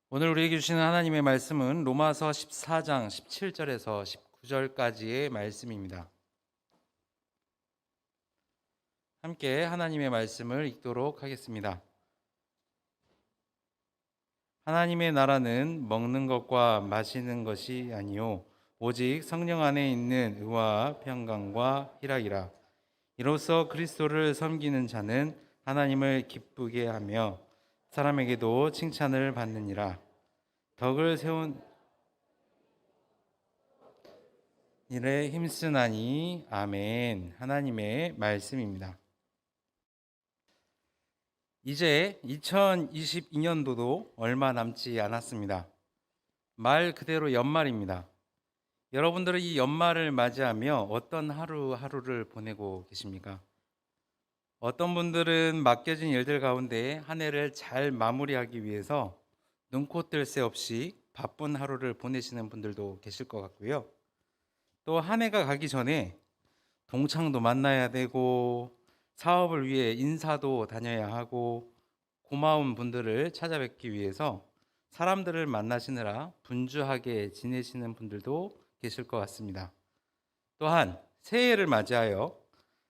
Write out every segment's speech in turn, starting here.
오늘 우리에게 주시는 하나님의 말씀은 로마서 14장 17절에서 19절까지의 말씀입니다. 함께 하나님의 말씀을 읽도록 하겠습니다. 하나님의 나라는 먹는 것과 마시는 것이 아니요 오직 성령 안에 있는 의와 평강과 희락이라. 이로써 그리스도를 섬기는 자는 하나님을 기쁘게 하며 사람에게도 칭찬을 받느니라. 덕을 세운 일에 힘쓰나니. 아멘. 하나님의 말씀입니다. 이제 2022년도도 얼마 남지 않았습니다. 말 그대로 연말입니다. 여러분들은 이 연말을 맞이하며 어떤 하루하루를 보내고 계십니까? 어떤 분들은 맡겨진 일들 가운데 한 해를 잘 마무리하기 위해서 눈코 뜰 새 없이 바쁜 하루를 보내시는 분들도 계실 것 같고요. 또 한 해가 가기 전에 동창도 만나야 되고 사업을 위해 인사도 다녀야 하고 고마운 분들을 찾아뵙기 위해서 사람들을 만나시느라 분주하게 지내시는 분들도 계실 것 같습니다. 또한 새해를 맞이하여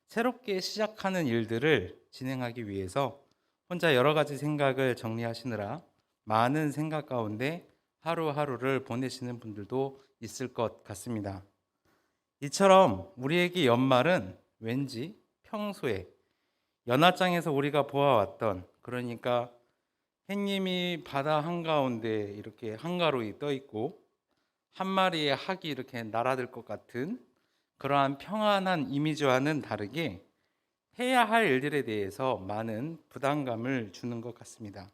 새롭게 시작하는 일들을 진행하기 위해서 혼자 여러 가지 생각을 정리하시느라 많은 생각 가운데 하루하루를 보내시는 분들도 있을 것 같습니다. 이처럼 우리에게 연말은 왠지 평소에 연화장에서 우리가 보아왔던, 그러니까 햇님이 바다 한가운데 이렇게 한가로이 떠 있고 한 마리의 학이 이렇게 날아들 것 같은 그러한 평안한 이미지와는 다르게 해야 할 일들에 대해서 많은 부담감을 주는 것 같습니다.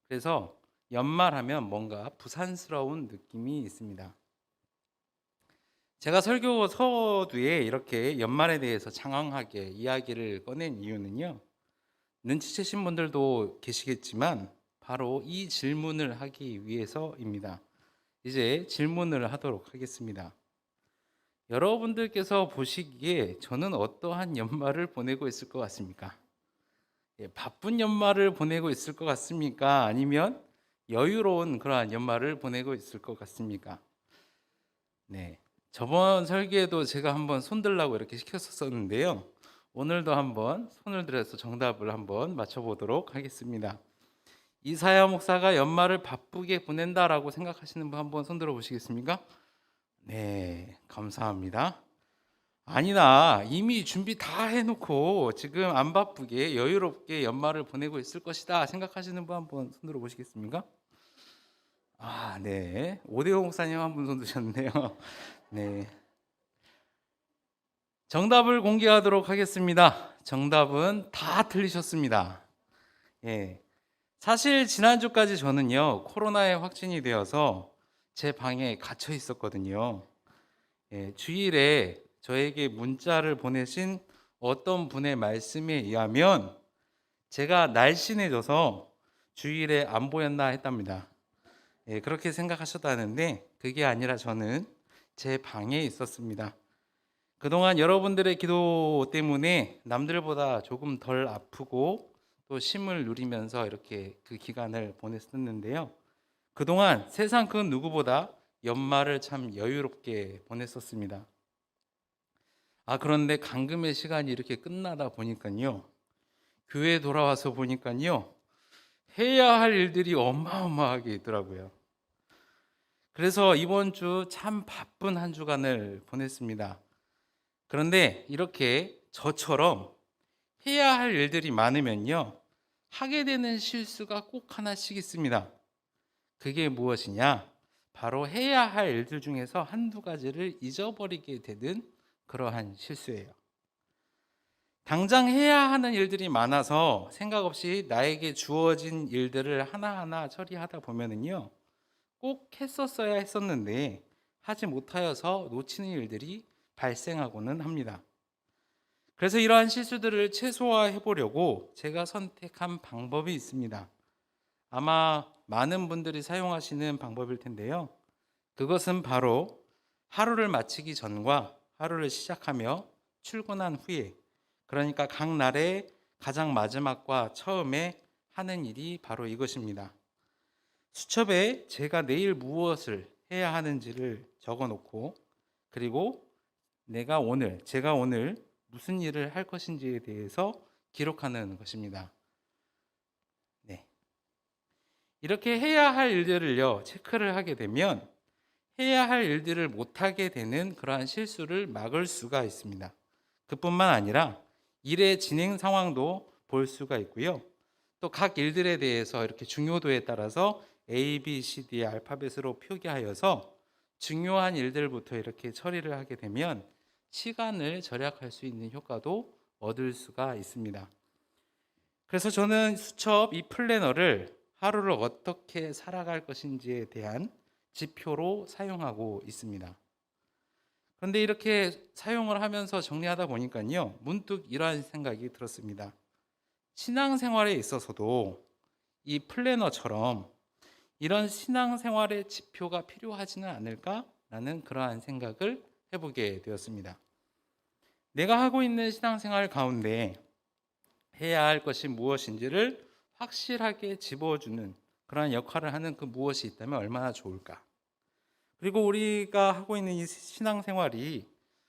그래서 연말하면 뭔가 부산스러운 느낌이 있습니다. 제가 설교 서두에 이렇게 연말에 대해서 장황하게 이야기를 꺼낸 이유는요, 눈치채신 분들도 계시겠지만 바로 이 질문을 하기 위해서입니다. 이제 질문을 하도록 하겠습니다. 여러분들께서 보시기에 저는 어떠한 연말을 보내고 있을 것 같습니까? 바쁜 연말을 보내고 있을 것 같습니까? 아니면 여유로운 그러한 연말을 보내고 있을 것 같습니까? 네. 저번 설계에도 제가 한번 손 들라고 이렇게 시켰었는데요. 오늘도 한번 손을 들어서 정답을 한번 맞춰보도록 하겠습니다. 이사야 목사가 연말을 바쁘게 보낸다라고 생각하시는 분 한번 손 들어 보시겠습니까? 네, 감사합니다. 아니다, 이미 준비 다 해놓고 지금 안 바쁘게 여유롭게 연말을 보내고 있을 것이다 생각하시는 분 한번 손 들어 보시겠습니까? 아, 네. 오대호 목사님 한 분 손 드셨네요. 네. 정답을 공개하도록 하겠습니다. 정답은 다 틀리셨습니다. 예. 사실 지난주까지 저는요, 코로나에 확진이 되어서 제 방에 갇혀 있었거든요. 예, 주일에 저에게 문자를 보내신 어떤 분의 말씀에 의하면 제가 날씬해져서 주일에 안 보였나 했답니다. 예, 그렇게 생각하셨다는데 그게 아니라 저는 제 방에 있었습니다. 그동안 여러분들의 기도 때문에 남들보다 조금 덜 아프고 또 쉼을 누리면서 이렇게 그 기간을 보냈었는데요. 그동안 세상 그 누구보다 연말을 참 여유롭게 보냈었습니다. 그런데 감금의 시간이 이렇게 끝나다 보니까요, 교회에 돌아와서 보니까요, 해야 할 일들이 어마어마하게 있더라고요. 그래서 이번 주 참 바쁜 한 주간을 보냈습니다. 그런데 이렇게 저처럼 해야 할 일들이 많으면요, 하게 되는 실수가 꼭 하나씩 있습니다. 그게 무엇이냐? 바로 해야 할 일들 중에서 한두 가지를 잊어버리게 되는 그러한 실수예요. 당장 해야 하는 일들이 많아서 생각 없이 나에게 주어진 일들을 하나하나 처리하다 보면은요, 꼭 했었어야 했었는데 하지 못하여서 놓치는 일들이 발생하고는 합니다. 그래서 이러한 실수들을 최소화해 보려고 제가 선택한 방법이 있습니다. 아마 많은 분들이 사용하시는 방법일 텐데요. 그것은 바로 하루를 마치기 전과 하루를 시작하며 출근한 후에, 그러니까 각 날의 가장 마지막과 처음에 하는 일이 바로 이것입니다. 수첩에 제가 내일 무엇을 해야 하는지를 적어 놓고, 그리고 제가 오늘 무슨 일을 할 것인지에 대해서 기록하는 것입니다. 네. 이렇게 해야 할 일들을요, 체크를 하게 되면 해야 할 일들을 못하게 되는 그러한 실수를 막을 수가 있습니다. 그뿐만 아니라 일의 진행 상황도 볼 수가 있고요. 또 각 일들에 대해서 이렇게 중요도에 따라서 A, B, C, D의 알파벳으로 표기하여서 중요한 일들부터 이렇게 처리를 하게 되면 시간을 절약할 수 있는 효과도 얻을 수가 있습니다. 그래서 저는 수첩 이 플래너를 하루를 어떻게 살아갈 것인지에 대한 지표로 사용하고 있습니다. 그런데 이렇게 사용을 하면서 정리하다 보니까요, 문득 이러한 생각이 들었습니다. 신앙생활에 있어서도 이 플래너처럼 이런 신앙생활의 지표가 필요하지는 않을까라는 그러한 생각을 해보게 되었습니다. 내가 하고 있는 신앙생활 가운데 해야 할 것이 무엇인지를 확실하게 집어주는 그러한 역할을 하는 그 무엇이 있다면 얼마나 좋을까. 그리고 우리가 하고 있는 이 신앙생활이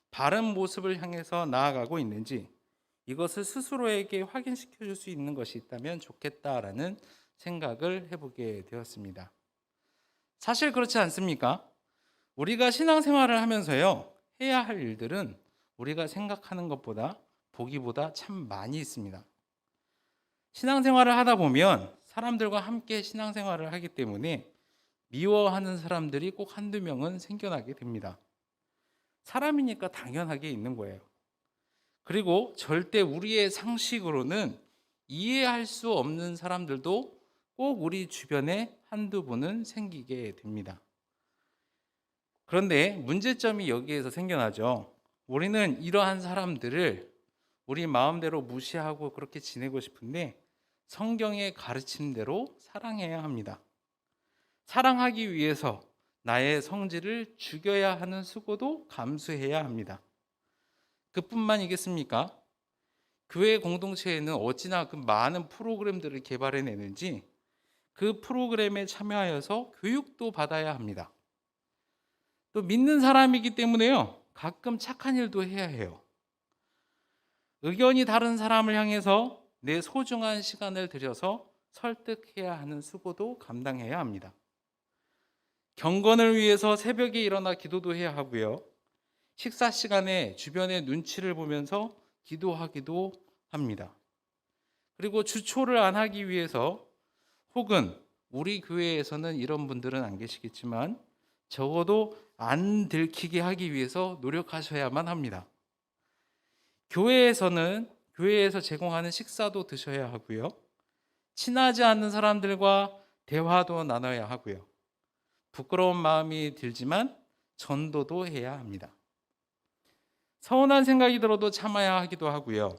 바른 모습을 향해서 나아가고 있는지 이것을 스스로에게 확인시켜 줄 수 있는 것이 있다면 좋겠다라는 생각을 해보게 되었습니다. 사실 그렇지 않습니까? 우리가 신앙생활을 하면서요, 해야 할 일들은 우리가 생각하는 것보다 보기보다 참 많이 있습니다. 신앙생활을 하다 보면 사람들과 함께 신앙생활을 하기 때문에 미워하는 사람들이 꼭 한두 명은 생겨나게 됩니다. 사람이니까 당연하게 있는 거예요. 그리고 절대 우리의 상식으로는 이해할 수 없는 사람들도 꼭 우리 주변에 한두 분은 생기게 됩니다. 그런데 문제점이 여기에서 생겨나죠. 우리는 이러한 사람들을 우리 마음대로 무시하고 그렇게 지내고 싶은데 성경의 가르침대로 사랑해야 합니다. 사랑하기 위해서 나의 성질을 죽여야 하는 수고도 감수해야 합니다. 그뿐만이겠습니까? 교회 공동체에는 어찌나 그 많은 프로그램들을 개발해내는지 그 프로그램에 참여하여서 교육도 받아야 합니다. 또 믿는 사람이기 때문에요, 가끔 착한 일도 해야 해요. 의견이 다른 사람을 향해서 내 소중한 시간을 들여서 설득해야 하는 수고도 감당해야 합니다. 경건을 위해서 새벽에 일어나 기도도 해야 하고요. 식사 시간에 주변의 눈치를 보면서 기도하기도 합니다. 그리고 주초를 안 하기 위해서, 혹은 우리 교회에서는 이런 분들은 안 계시겠지만 적어도 안 들키게 하기 위해서 노력하셔야만 합니다. 교회에서 제공하는 식사도 드셔야 하고요. 친하지 않는 사람들과 대화도 나눠야 하고요. 부끄러운 마음이 들지만 전도도 해야 합니다. 서운한 생각이 들어도 참아야 하기도 하고요.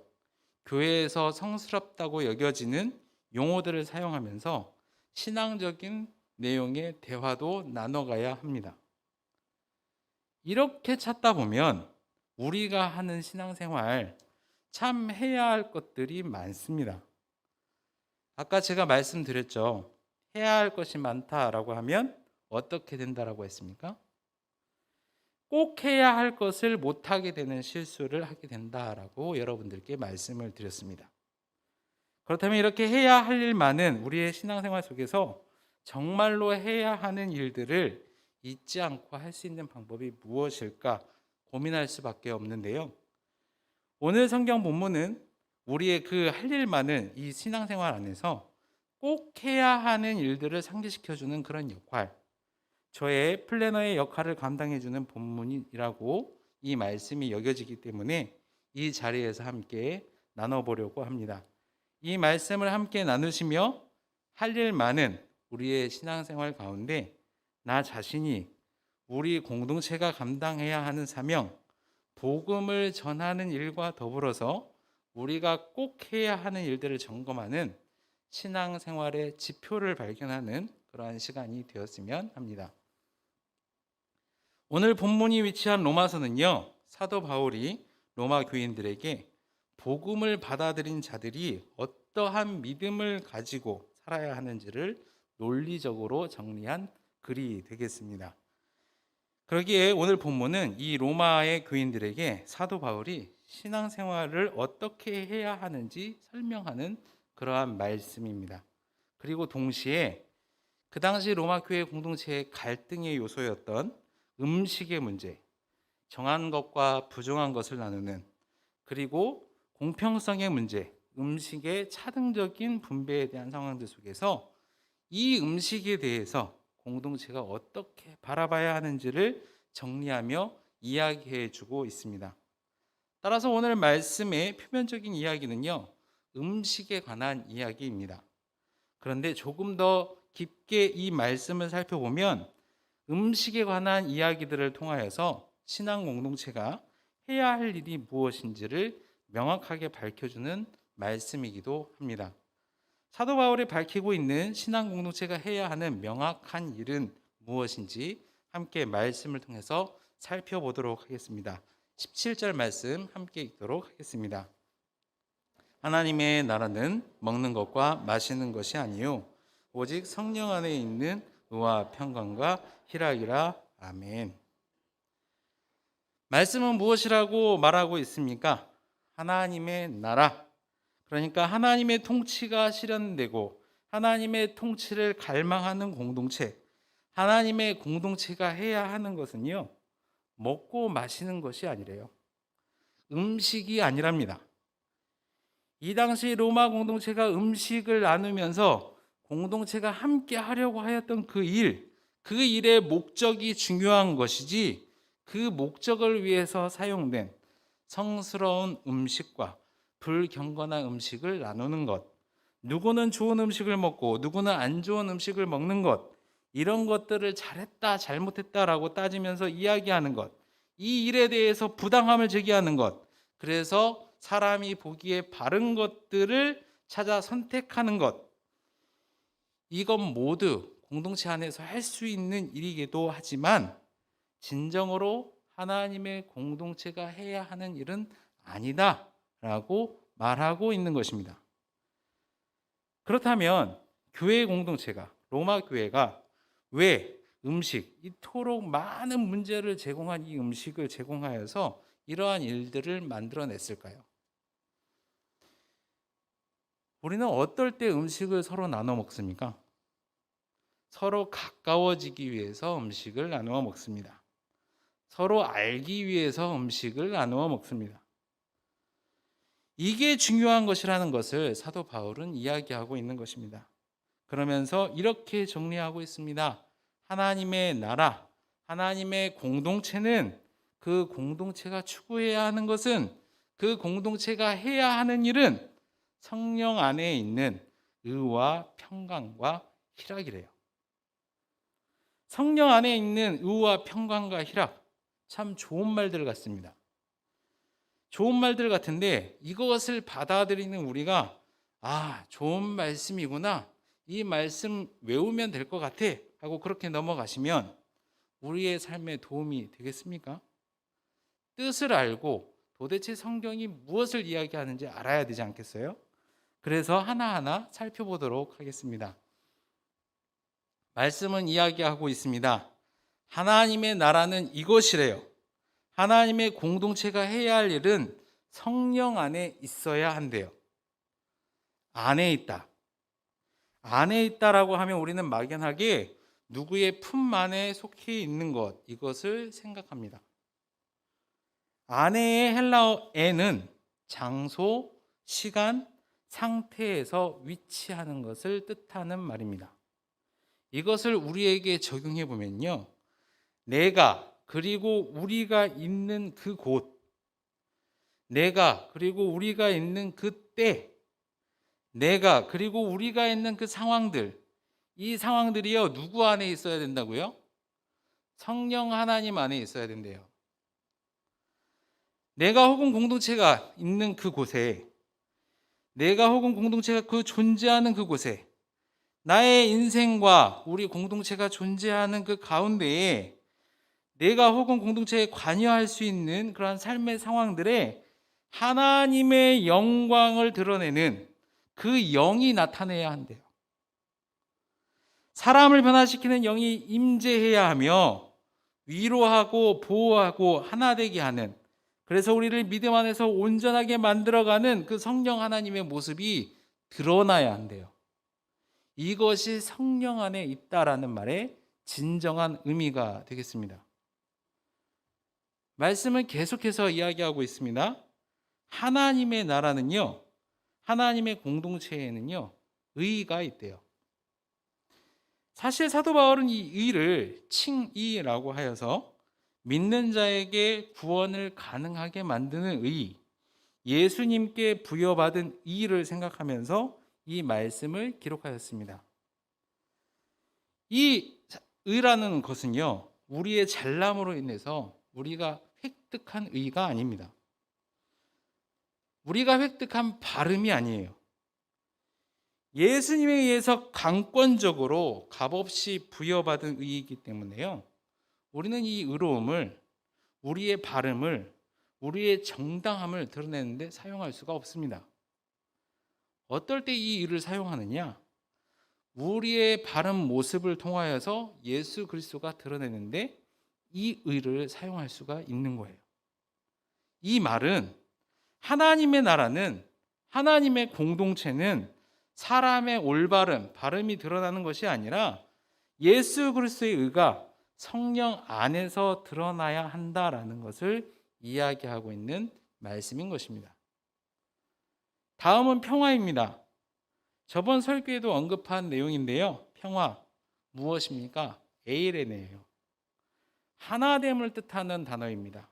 교회에서 성스럽다고 여겨지는 용어들을 사용하면서 신앙적인 내용의 대화도 나눠가야 합니다. 이렇게 찾다 보면 우리가 하는 신앙생활 참 해야 할 것들이 많습니다. 아까 제가 말씀드렸죠. 해야 할 것이 많다라고 하면 어떻게 된다라고 했습니까? 꼭 해야 할 것을 못하게 되는 실수를 하게 된다라고 여러분들께 말씀을 드렸습니다. 그렇다면 이렇게 해야 할 일 많은 우리의 신앙생활 속에서 정말로 해야 하는 일들을 잊지 않고 할 수 있는 방법이 무엇일까 고민할 수밖에 없는데요. 오늘 성경 본문은 우리의 그 할 일 많은 이 신앙생활 안에서 꼭 해야 하는 일들을 상기시켜주는 그런 역할, 저의 플래너의 역할을 감당해주는 본문이라고 이 말씀이 여겨지기 때문에 이 자리에서 함께 나눠보려고 합니다. 이 말씀을 함께 나누시며 할 일 많은 우리의 신앙생활 가운데 나 자신이 우리 공동체가 감당해야 하는 사명, 복음을 전하는 일과 더불어서 우리가 꼭 해야 하는 일들을 점검하는 신앙생활의 지표를 발견하는 그러한 시간이 되었으면 합니다. 오늘 본문이 위치한 로마서는요, 사도 바울이 로마 교인들에게 복음을 받아들인 자들이 어떠한 믿음을 가지고 살아야 하는지를 논리적으로 정리한 글이 되겠습니다. 그러기에 오늘 본문은 이 로마의 교인들에게 사도 바울이 신앙생활을 어떻게 해야 하는지 설명하는 그러한 말씀입니다. 그리고 동시에 그 당시 로마 교회 공동체의 갈등의 요소였던 음식의 문제, 정한 것과 부정한 것을 나누는, 그리고 공평성의 문제, 음식의 차등적인 분배에 대한 상황들 속에서 이 음식에 대해서 공동체가 어떻게 바라봐야 하는지를 정리하며 이야기해 주고 있습니다. 따라서 오늘 말씀의 표면적인 이야기는요, 음식에 관한 이야기입니다. 그런데 조금 더 깊게 이 말씀을 살펴보면 음식에 관한 이야기들을 통하여서 신앙 공동체가 해야 할 일이 무엇인지를 명확하게 밝혀주는 말씀이기도 합니다. 사도 바울이 밝히고 있는 신앙 공동체가 해야 하는 명확한 일은 무엇인지 함께 말씀을 통해서 살펴보도록 하겠습니다. 17절 말씀 함께 읽도록 하겠습니다. 하나님의 나라는 먹는 것과 마시는 것이 아니요 오직 성령 안에 있는 의와 평강과 희락이라. 아멘. 말씀은 무엇이라고 말하고 있습니까? 하나님의 나라, 그러니까 하나님의 통치가 실현되고 하나님의 통치를 갈망하는 공동체, 하나님의 공동체가 해야 하는 것은요, 먹고 마시는 것이 아니래요. 음식이 아니랍니다. 이 당시 로마 공동체가 음식을 나누면서 공동체가 함께 하려고 하였던 그 일의 목적이 중요한 것이지, 그 목적을 위해서 사용된 성스러운 음식과 불경건한 음식을 나누는 것, 누구는 좋은 음식을 먹고 누구는 안 좋은 음식을 먹는 것, 이런 것들을 잘했다 잘못했다라고 따지면서 이야기하는 것, 이 일에 대해서 부당함을 제기하는 것, 그래서 사람이 보기에 바른 것들을 찾아 선택하는 것, 이건 모두 공동체 안에서 할 수 있는 일이기도 하지만 진정으로 하나님의 공동체가 해야 하는 일은 아니다라고 말하고 있는 것입니다. 그렇다면 교회 공동체가, 로마 교회가 왜 음식, 이토록 많은 문제를 제공한 이 음식을 제공하여서 이러한 일들을 만들어냈을까요? 우리는 어떨 때 음식을 서로 나눠 먹습니까? 서로 가까워지기 위해서 음식을 나누어 먹습니다. 서로 알기 위해서 음식을 나누어 먹습니다. 이게 중요한 것이라는 것을 사도 바울은 이야기하고 있는 것입니다. 그러면서 이렇게 정리하고 있습니다. 하나님의 나라, 하나님의 공동체는, 그 공동체가 추구해야 하는 것은, 그 공동체가 해야 하는 일은 성령 안에 있는 의와 평강과 희락이래요. 성령 안에 있는 의와 평강과 희락, 참 좋은 말들 같습니다. 좋은 말들 같은데 이것을 받아들이는 우리가 좋은 말씀이구나, 이 말씀 외우면 될 것 같아 하고 그렇게 넘어가시면 우리의 삶에 도움이 되겠습니까? 뜻을 알고 도대체 성경이 무엇을 이야기하는지 알아야 되지 않겠어요? 그래서 하나하나 살펴보도록 하겠습니다. 말씀은 이야기하고 있습니다. 하나님의 나라는 이것이래요. 하나님의 공동체가 해야 할 일은 성령 안에 있어야 한대요. 안에 있다. 안에 있다라고 하면 우리는 막연하게 누구의 품 안에 속해 있는 것, 이것을 생각합니다. 안에의 헬라어에는 장소, 시간, 상태에서 위치하는 것을 뜻하는 말입니다. 이것을 우리에게 적용해 보면요, 내가 그리고 우리가 있는 그곳, 내가 그리고 우리가 있는 그때, 내가 그리고 우리가 있는 그 상황들, 이 상황들이요, 누구 안에 있어야 된다고요? 성령 하나님 안에 있어야 된대요. 내가 혹은 공동체가 있는 그곳에, 내가 혹은 공동체가 그 존재하는 그곳에, 나의 인생과 우리 공동체가 존재하는 그 가운데에 내가 혹은 공동체에 관여할 수 있는 그러한 삶의 상황들에 하나님의 영광을 드러내는 그 영이 나타내야 한대요. 사람을 변화시키는 영이 임재해야 하며 위로하고 보호하고 하나 되게 하는, 그래서 우리를 믿음 안에서 온전하게 만들어가는 그 성령 하나님의 모습이 드러나야 한대요. 이것이 성령 안에 있다라는 말의 진정한 의미가 되겠습니다. 말씀은 계속해서 이야기하고 있습니다. 하나님의 나라는요, 하나님의 공동체에는요, 의가 있대요. 사실 사도 바울은 이 의를 칭의라고 하여서 믿는 자에게 구원을 가능하게 만드는 의, 예수님께 부여받은 의를 생각하면서 이 말씀을 기록하였습니다. 이 의라는 것은요, 우리의 잘남으로 인해서 우리가 획득한 의가 아닙니다. 우리가 획득한 발음이 아니에요. 예수님에 의해서 강권적으로 값없이 부여받은 의이기 때문에요, 우리는 이 의로움을, 우리의 발음을, 우리의 정당함을 드러내는데 사용할 수가 없습니다. 어떨 때 이 의를 사용하느냐? 우리의 바른 모습을 통하여서 예수 그리스도가 드러내는데 이 의를 사용할 수가 있는 거예요. 이 말은 하나님의 나라는, 하나님의 공동체는 사람의 올바름, 발음이 드러나는 것이 아니라 예수 그리스도의 의가 성령 안에서 드러나야 한다라는 것을 이야기하고 있는 말씀인 것입니다. 다음은 평화입니다. 저번 설교에도 언급한 내용인데요. 평화 무엇입니까? 에이레네예요. 하나됨을 뜻하는 단어입니다.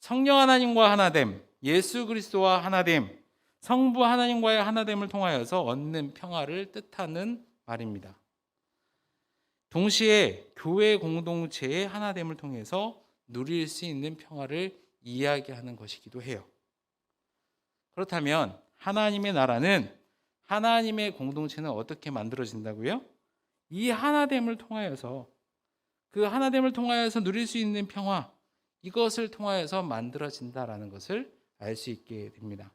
성령 하나님과 하나됨, 예수 그리스도와 하나됨, 성부 하나님과의 하나됨을 통하여서 얻는 평화를 뜻하는 말입니다. 동시에 교회 공동체의 하나됨을 통해서 누릴 수 있는 평화를 이야기하는 것이기도 해요. 그렇다면 하나님의 나라는, 하나님의 공동체는 어떻게 만들어진다고요? 이 하나됨을 통하여서, 그 하나됨을 통하여서 누릴 수 있는 평화, 이것을 통하여서 만들어진다라는 것을 알 수 있게 됩니다.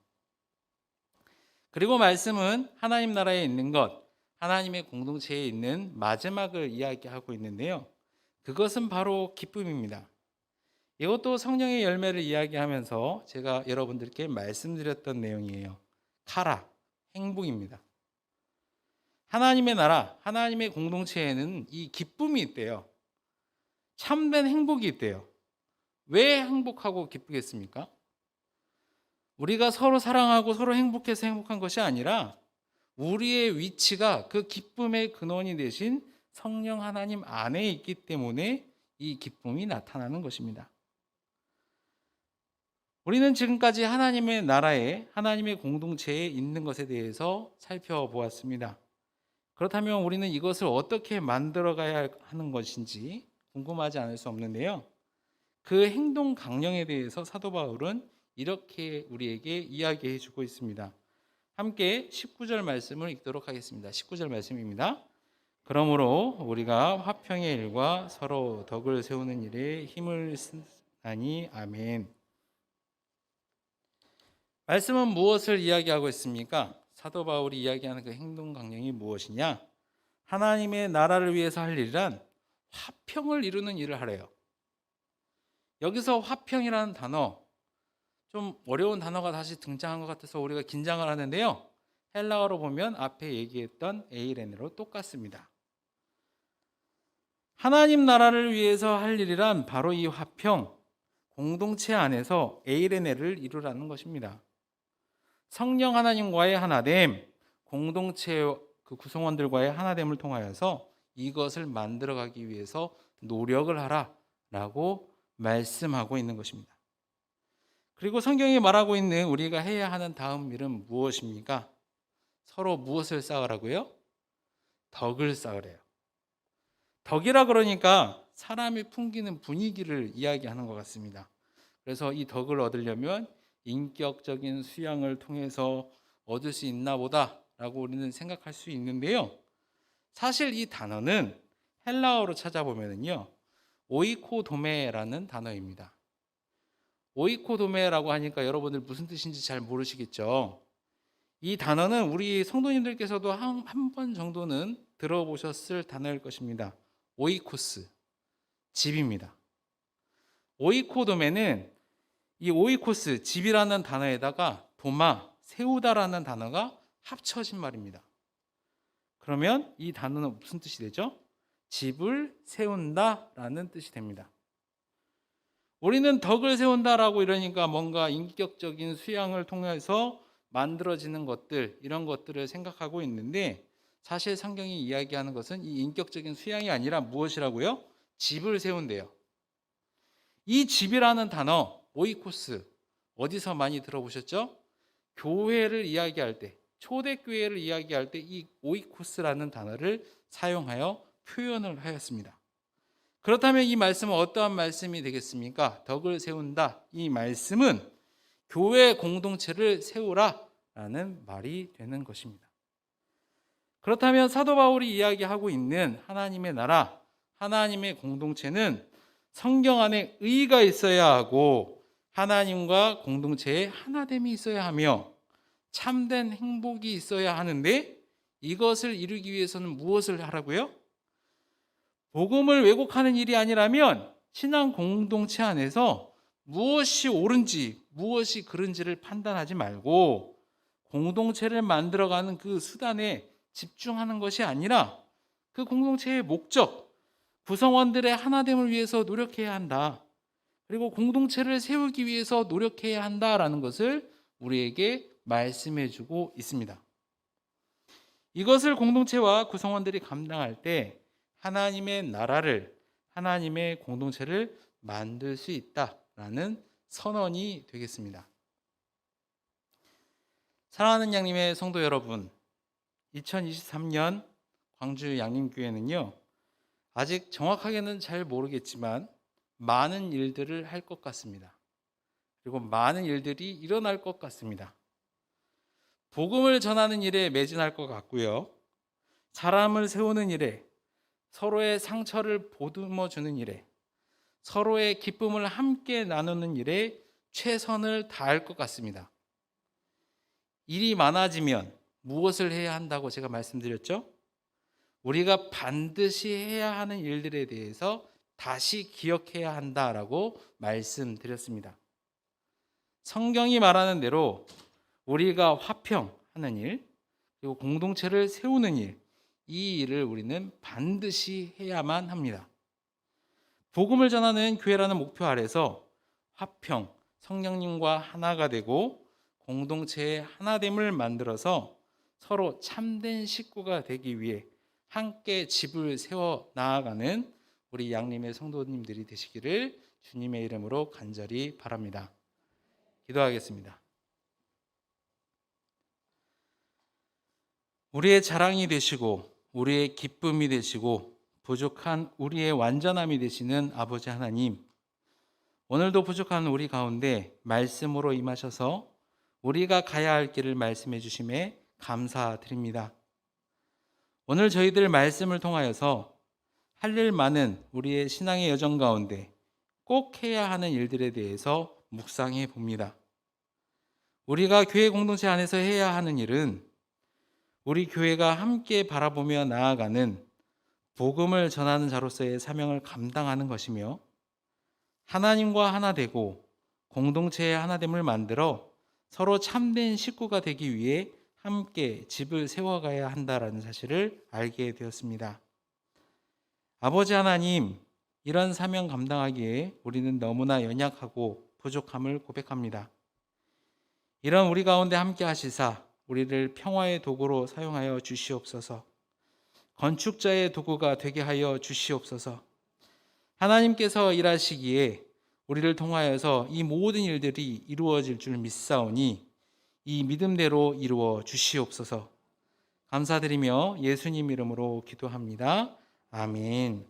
그리고 말씀은 하나님 나라에 있는 것, 하나님의 공동체에 있는 마지막을 이야기하고 있는데요, 그것은 바로 기쁨입니다. 이것도 성령의 열매를 이야기하면서 제가 여러분들께 말씀드렸던 내용이에요. 카라, 행복입니다. 하나님의 나라, 하나님의 공동체에는 이 기쁨이 있대요. 참된 행복이 있대요. 왜 행복하고 기쁘겠습니까? 우리가 서로 사랑하고 서로 행복해서 행복한 것이 아니라 우리의 위치가 그 기쁨의 근원이 되신 성령 하나님 안에 있기 때문에 이 기쁨이 나타나는 것입니다. 우리는 지금까지 하나님의 나라에, 하나님의 공동체에 있는 것에 대해서 살펴보았습니다. 그렇다면 우리는 이것을 어떻게 만들어가야 하는 것인지 궁금하지 않을 수 없는데요, 그 행동 강령에 대해서 사도 바울은 이렇게 우리에게 이야기해 주고 있습니다. 함께 19절 말씀을 읽도록 하겠습니다. 19절 말씀입니다. 그러므로 우리가 화평의 일과 서로 덕을 세우는 일에 힘을 쓰나니 아멘. 말씀은 무엇을 이야기하고 있습니까? 사도 바울이 이야기하는 그 행동 강령이 무엇이냐? 하나님의 나라를 위해서 할 일이란 화평을 이루는 일을 하래요. 여기서 화평이라는 단어, 좀 어려운 단어가 다시 등장한 것 같아서 우리가 긴장을 하는데요, 헬라어로 보면 앞에 얘기했던 에이레네로 똑같습니다. 하나님 나라를 위해서 할 일이란 바로 이 화평, 공동체 안에서 에이레네를 이루라는 것입니다. 성령 하나님과의 하나됨, 공동체 그 구성원들과의 하나됨을 통하여서 이것을 만들어가기 위해서 노력을 하라라고 말씀하고 있는 것입니다. 그리고 성경이 말하고 있는 우리가 해야 하는 다음 일은 무엇입니까? 서로 무엇을 쌓으라고요? 덕을 쌓으래요. 덕이라 그러니까 사람이 풍기는 분위기를 이야기하는 것 같습니다. 그래서 이 덕을 얻으려면 인격적인 수양을 통해서 얻을 수 있나 보다라고 우리는 생각할 수 있는데요, 사실 이 단어는 헬라어로 찾아보면요, 오이코도메라는 단어입니다. 오이코도메라고 하니까 여러분들 무슨 뜻인지 잘 모르시겠죠. 이 단어는 우리 성도님들께서도 한 번 정도는 들어보셨을 단어일 것입니다. 오이코스, 집입니다. 오이코도메는 이 오이코스, 집이라는 단어에다가 도마, 세우다라는 단어가 합쳐진 말입니다. 그러면 이 단어는 무슨 뜻이 되죠? 집을 세운다라는 뜻이 됩니다. 우리는 덕을 세운다라고 이러니까 뭔가 인격적인 수양을 통해서 만들어지는 것들, 이런 것들을 생각하고 있는데, 사실 성경이 이야기하는 것은 이 인격적인 수양이 아니라 무엇이라고요? 집을 세운대요. 이 집이라는 단어, 오이코스, 어디서 많이 들어보셨죠? 교회를 이야기할 때, 초대교회를 이야기할 때 이 오이코스라는 단어를 사용하여 표현을 하였습니다. 그렇다면 이 말씀은 어떠한 말씀이 되겠습니까? 덕을 세운다. 이 말씀은 교회 공동체를 세우라라는 말이 되는 것입니다. 그렇다면 사도 바울이 이야기하고 있는 하나님의 나라, 하나님의 공동체는 성경 안에 의가 있어야 하고 하나님과 공동체에 하나됨이 있어야 하며 참된 행복이 있어야 하는데, 이것을 이루기 위해서는 무엇을 하라고요? 복음을 왜곡하는 일이 아니라면 신앙 공동체 안에서 무엇이 옳은지 무엇이 그른지를 판단하지 말고 공동체를 만들어가는 그 수단에 집중하는 것이 아니라 그 공동체의 목적, 구성원들의 하나됨을 위해서 노력해야 한다. 그리고 공동체를 세우기 위해서 노력해야 한다라는 것을 우리에게 말씀해주고 있습니다. 이것을 공동체와 구성원들이 감당할 때 하나님의 나라를, 하나님의 공동체를 만들 수 있다라는 선언이 되겠습니다. 사랑하는 양림의 성도 여러분, 2023년 광주 양림교회는요, 아직 정확하게는 잘 모르겠지만 많은 일들을 할 것 같습니다. 그리고 많은 일들이 일어날 것 같습니다. 복음을 전하는 일에 매진할 것 같고요, 사람을 세우는 일에, 서로의 상처를 보듬어 주는 일에, 서로의 기쁨을 함께 나누는 일에 최선을 다할 것 같습니다. 일이 많아지면 무엇을 해야 한다고 제가 말씀드렸죠? 우리가 반드시 해야 하는 일들에 대해서 다시 기억해야 한다라고 말씀드렸습니다. 성경이 말하는 대로 우리가 화평하는 일, 그리고 공동체를 세우는 일, 이 일을 우리는 반드시 해야만 합니다. 복음을 전하는 교회라는 목표 아래서 화평, 성령님과 하나가 되고 공동체의 하나됨을 만들어서 서로 참된 식구가 되기 위해 함께 집을 세워 나아가는 우리 양림의 성도님들이 되시기를 주님의 이름으로 간절히 바랍니다. 기도하겠습니다. 우리의 자랑이 되시고 우리의 기쁨이 되시고 부족한 우리의 완전함이 되시는 아버지 하나님, 오늘도 부족한 우리 가운데 말씀으로 임하셔서 우리가 가야 할 길을 말씀해 주심에 감사드립니다. 오늘 저희들 말씀을 통하여서 할 일 많은 우리의 신앙의 여정 가운데 꼭 해야 하는 일들에 대해서 묵상해 봅니다. 우리가 교회 공동체 안에서 해야 하는 일은 우리 교회가 함께 바라보며 나아가는 복음을 전하는 자로서의 사명을 감당하는 것이며, 하나님과 하나 되고 공동체의 하나됨을 만들어 서로 참된 식구가 되기 위해 함께 집을 세워가야 한다라는 사실을 알게 되었습니다. 아버지 하나님, 이런 사명 감당하기에 우리는 너무나 연약하고 부족함을 고백합니다. 이런 우리 가운데 함께 하시사 우리를 평화의 도구로 사용하여 주시옵소서. 건축자의 도구가 되게 하여 주시옵소서. 하나님께서 일하시기에 우리를 통하여서 이 모든 일들이 이루어질 줄 믿사오니 이 믿음대로 이루어 주시옵소서. 감사드리며 예수님 이름으로 기도합니다. 아멘.